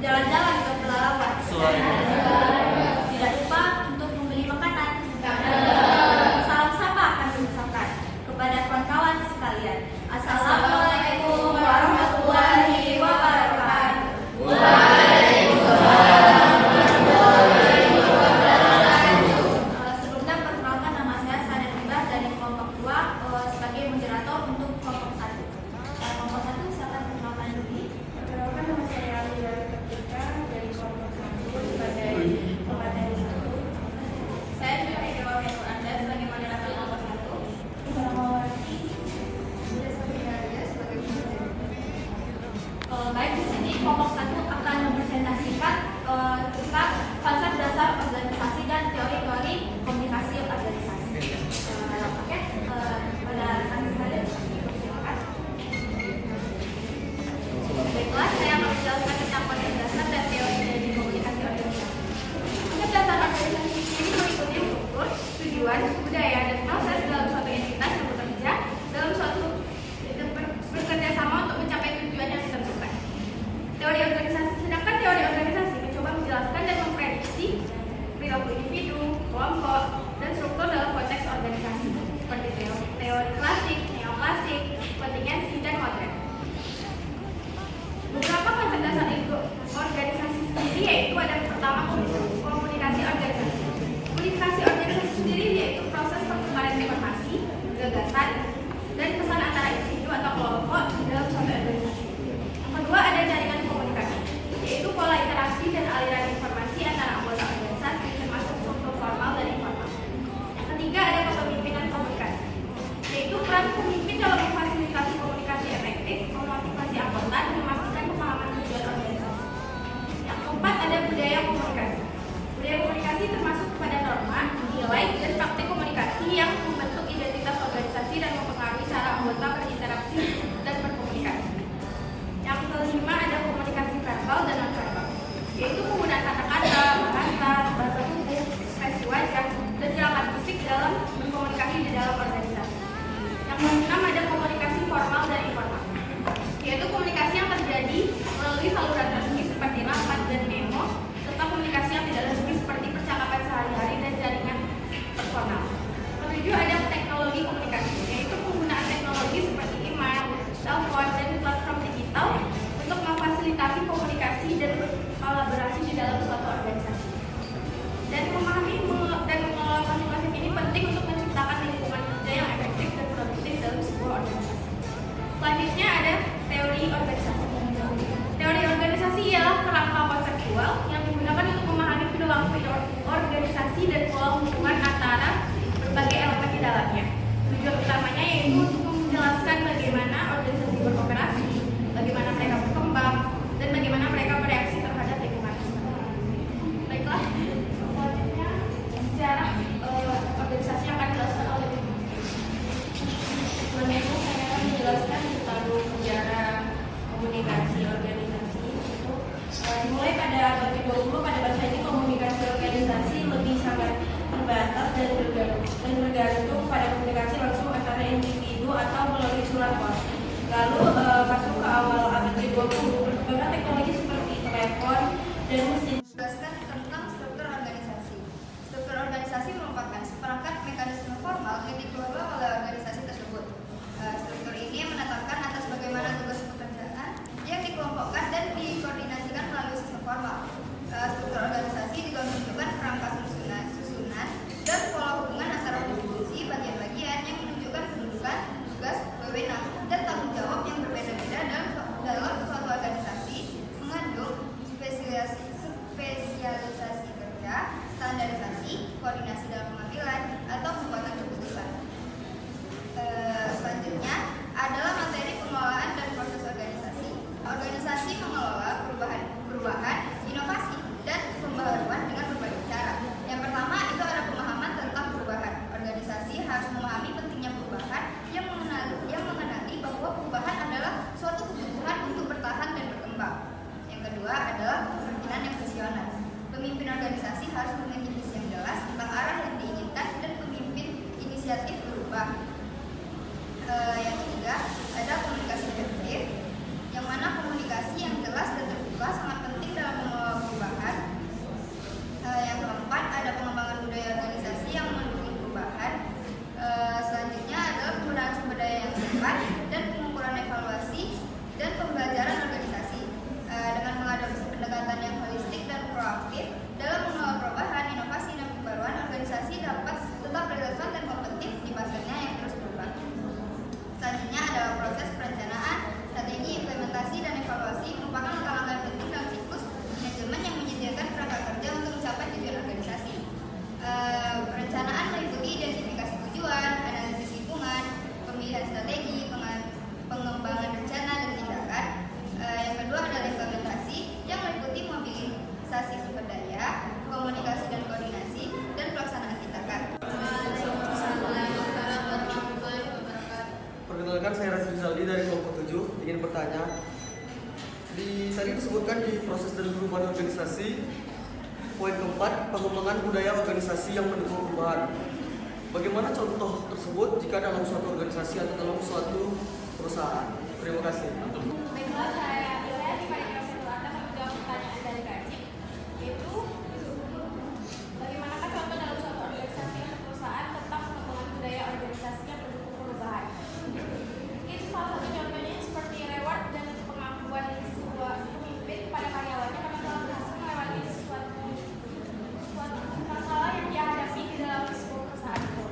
jalan-jalan ke pelalawan. Tidak lupa untuk membeli makanan. Salam sapa kami ucapkan kepada kawan-kawan sekalian. Assalamualaikum warahmatullahi wabarakatuh. Sebelumnya perkenalkan, nama saya Sadat Ibar dari kelompok 2 sebagai moderator untuk kelompok 1. Kelompok 1 silakan perkenalkan dulu. Perkenalkan, nama saya Alira Ketika dari kelompok 1 sebagai pemateri 1. Saya juga Dewa Metur Anda sebagai moderator kelompok 1. Rahmawati Arya sebagai pemateri. Baik, di sini kelompok 1 akan mempresentasikan tentang konsep dasar organisasi dan teori-teori komunikasi organisasi. Oke, pada rekan sekalian, silakan. Baiklah, saya akan menjelaskan tentang konsep dasar dan teori dari komunikasi organisasi. Konsep dasar organisasi ini mengikuti struktur, tujuan, budaya, dan proses dalam suatu entitas yang bekerja dalam suatu bekerja sama untuk mencapai tujuan yang ditentukan. Teori organisasi, sedangkan teori organisasi mencoba menjelaskan dan memprediksi perilaku individu, kelompok, dan struktur dalam konteks organisasi seperti teori klasik, neoklasik, kontingensi, dan modern. Beberapa konsep dasar organisasi sendiri yaitu ada pertama komunikasi organisasi. Komunikasi organisasi sendiri yaitu proses pertukaran informasi, gagasan, dan pesan antara individu atau kelompok di dalam suatu organisasi. Yang kedua ada jaringan komunikasi, yaitu pola interaksi dan aliran informasi antara anggota organisasi termasuk struktur formal dan informal. Yang ketiga ada kepemimpinan komunikasi, yaitu peran pemimpin dalam memfasilitasi komunikasi efektif, memotivasi anggota, dan memastikan pemahaman tujuan organisasi. Yang keempat ada budaya komunikasi. Budaya komunikasi termasuk kepada norma, nilai, dan praktik komunikasi yang membentuk identitas organisasi dan mempengaruhi cara anggota berinteraksi dan berkomunikasi. Yang kelima ada komunikasi verbal dan non-verbal, yaitu penggunaan kata-kata, bahasa tubuh, ekspresi wajah, dan gerakan fisik dalam berkomunikasi di dalam organisasi. Yang keenam ada komunikasi formal dan informal, yaitu komunikasi yang terjadi melalui saluran resmi seperti rapat dan memo, serta komunikasi yang tidak resmi seperti percakapan sehari-hari dan jaringan personal. Ketujuh ada teknologi komunikasi, yaitu penggunaan teknologi seperti email, telepon, dan platform digital untuk memfasilitasi komunikasi dan berkolaborasi di dalam suatu organisasi. Dan memahami dan mengelola masing-masing ini penting untuk menciptakan lingkungan kerja yang efektif dan produktif dalam sebuah organisasi. Selanjutnya ada teori organisasi. Teori organisasi ialah kerangka konseptual yang digunakan untuk memahami perilaku organisasi dan pola hubungan antara berbagai elemen di dalamnya. Tujuan utamanya yaitu untuk menjelaskan bagaimana organisasi beroperasi, bagaimana mereka berkembang, dan bagaimana mereka bereaksi terhadap lingkungan. Baiklah, selanjutnya sejarah organisasi akan dijelaskan oleh Ibu. Sebelumnya saya akan menjelaskan tentang sejarah komunikasi organisasi. Dimulai pada abad ke-20, pada masa ini komunikasi organisasi lebih sangat terbatas dan bergantung pada komunikasi langsung antara individu atau melalui surat pos. Lalu masuk ke awal abad ke-20, perkembangan teknologi seperti telepon dan mesin. Jelaskan tentang struktur organisasi. Struktur organisasi merupakan seperangkat mekanisme formal yang dikelola oleh organisasi tersebut. Struktur ini menetapkan atas bagaimana tugas pekerjaan yang dikelompokkan dan dikoordinasikan melalui sistem formal. Struktur organisasi juga menunjukkan kerangka susunan dan pola hubungan antara fungsi bagian-bagian yang menunjukkan kedudukan, tugas, wewenang, dan tanggung jawab yang berbeda-beda dalam suatu organisasi, mengandung spesialisasi kerja, standarisasi, koordinasi dalam pengambilan, atau pembuatan keputusan. Selanjutnya adalah materi pengelolaan dan proses organisasi. Organisasi mengelola perubahan, inovasi, dan pembaharuan dengan berbagai cara. Yang pertama itu ada pemahaman tentang Perkenalkan, saya Rasul Zaldi dari kelompok 7. Ingin bertanya, tadi disebutkan di proses dan perubahan organisasi, poin keempat, pengembangan budaya organisasi yang mendukung perubahan. Bagaimana contoh tersebut jika dalam suatu organisasi atau dalam suatu perusahaan? Terima kasih. Baiklah, saya di panitia perwakilan akan menjawab pertanyaan dari Kajik, yaitu bagaimanakah contoh dalam suatu organisasi atau perusahaan tentang pengembangan budaya organisasi yang mendukung perubahan. Itu salah satu contohnya seperti reward dan pengakuan sebuah pemimpin kepada karyawannya karena telah berhasil melewati suatu masalah yang dihadapi di dalam sebuah perusahaan itu.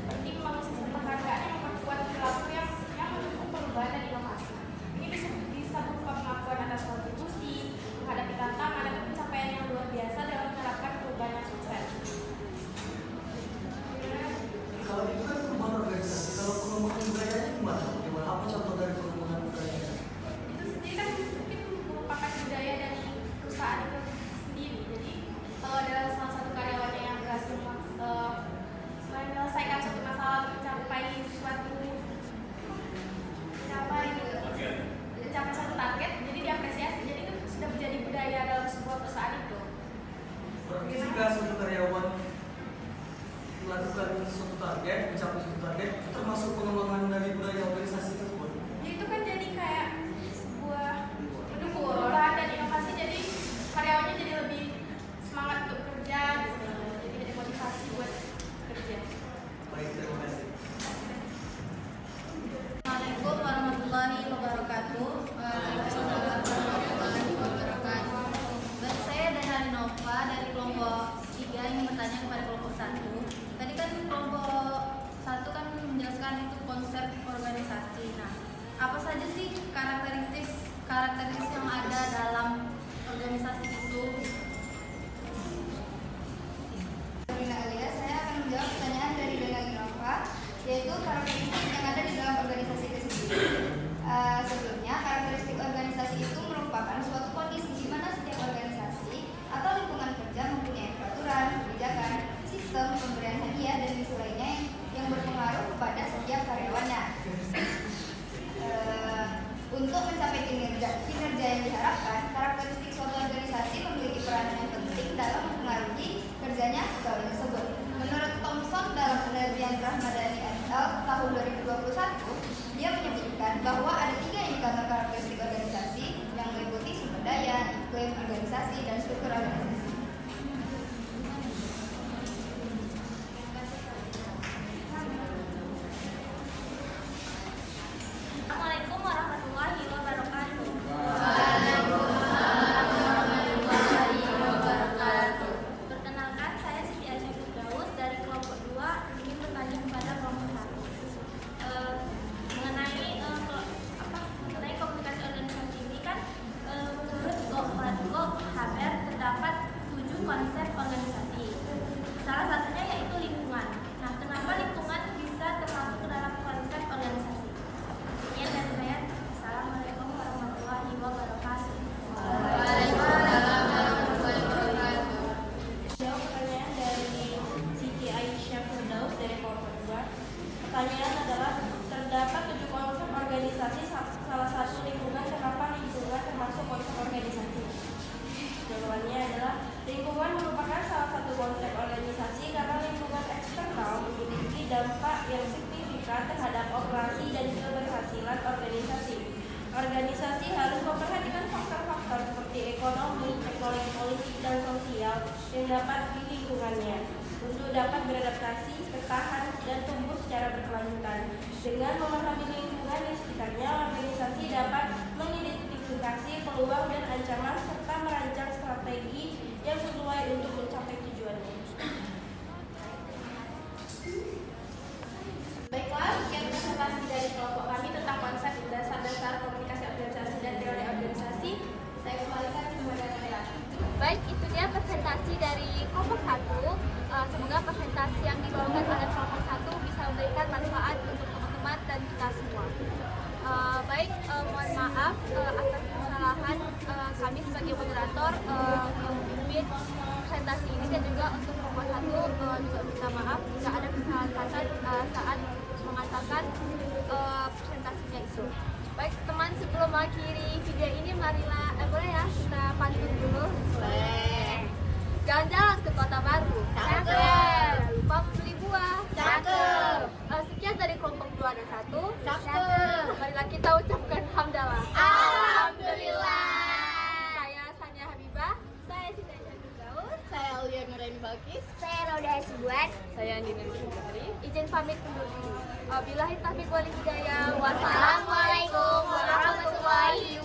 Seperti membangun sistem penghargaan yang memperkuat perilaku yang mendukung perubahan dan inovasi. Ini bisa berupa pengakuan atas kontribusi, menghadapi tantangan dan pencapaian yang luar biasa dalam menerapkan perubahan yang sukses. Kalau itu kan perubahan organisasi, kalau pengembangan budayanya gimana? Bagaimana? Apa contoh dari pengembangan budaya? Itu sendiri kan mungkin merupakan budaya dari perusahaan itu sendiri. Jadi kalau ada salah satu karyawannya yang berhasil menyelesaikan suatu masalah, mencapai suatu target, jadi diapresiasi. Jadi itu sudah menjadi budaya dalam sebuah perusahaan itu. Berarti jika suatu karyawan melakukan suatu target, mencapai suatu target, itu termasuk pengembangan dari budaya organisasi tersebut. Jadi itu kan jadi kayak sebuah mendukung perubahan dan inovasi. Jadi karyawannya jadi lebih semangat untuk kerja, gitu. Jadi ada motivasi buat kerja. Baik, terima kasih. Assalamualaikum warahmatullahi wabarakatuh. Dan saya Dana Nova dari kelompok 3 ingin bertanya kepada kelompok 1. Tadi kan kelompok 1 kan menjelaskan itu konsep organisasi. Nah, apa saja sih karakteristik yang ada dalam organisasi itu? Rina Alia, saya akan menjawab pertanyaan dari Dana Nova, yaitu karakteristik yang ada di dalam organisasi itu sendiri. Sebelumnya, karakteristik organisasi itu merupakan suatu kondisi di mana setiap organisasi atau lingkungan kerja mempunyai peraturan, kebijakan, sistem, pemberian hadiah, dan isu lainnya yang berpengaruh kepada setiap karyawannya. Untuk mencapai kinerja yang diharapkan, karakteristik suatu organisasi memiliki peranan yang penting dalam mempengaruhi kerjanya pegawai tersebut. Menurut Thomson dalam penelitian Rahmadani et al. Tahun 2021, dia menyebutkan bahwa ada 3 indikator karakteristik organisasi yang meliputi sumber daya, iklim organisasi, dan struktur organisasi. Assalamualaikum warahmatullahi wabarakatuh. Perkenalkan, saya Siti Aisyah Firdaus dari kelompok 2 ingin bertanya kepada kelompok 1 mengenai komunikasi organisasi ini kan menurut Gok Haber terdapat 7 konsep organisasi. Salah satunya yaitu lingkungan. Nah, kenapa lingkungan bisa termasuk ke dalam konsep organisasi? Sekian dari saya. Assalamualaikum warahmatullahi wabarakatuh. Jawab pertanyaan dari Siti Aisyah Firdaus dari kelompok 2. Pertanyaan adalah, terdapat 7 konsep organisasi, salah satu lingkungan. Kenapa lingkungan termasuk konsep organisasi? Jawabannya adalah, lingkungan merupakan salah satu konsep organisasi karena lingkungan eksternal memiliki dampak yang signifikan terhadap operasi dan keberhasilan organisasi. Organisasi harus memperhatikan faktor-faktor seperti ekonomi, politik, dan sosial yang dapat di lingkungannya untuk dapat beradaptasi, bertahan, dan tumbuh secara berkelanjutan. Dengan memahami lingkungan di sekitarnya, organisasi dapat mengidentifikasi peluang dan ancaman serta merancang strategi yang sesuai untuk mencapai tujuannya. Baiklah, sekian presentasi dari kelompok kami tentang konsep dasar-dasar komunikasi organisasi dan teori organisasi. Saya kembalikan kepada kalian. Baik, itu dia presentasi dari kelompok 1. Semoga presentasi yang dibawakan oleh kelompok 1 bisa memberikan manfaat untuk teman-teman dan kita semua. Mohon maaf atas kesalahan kami sebagai moderator memimpin presentasi ini dan juga untuk diri sendiri. Izin pamit undur diri. Wabillahi taufiq wal hidayah. Wassalamualaikum warahmatullahi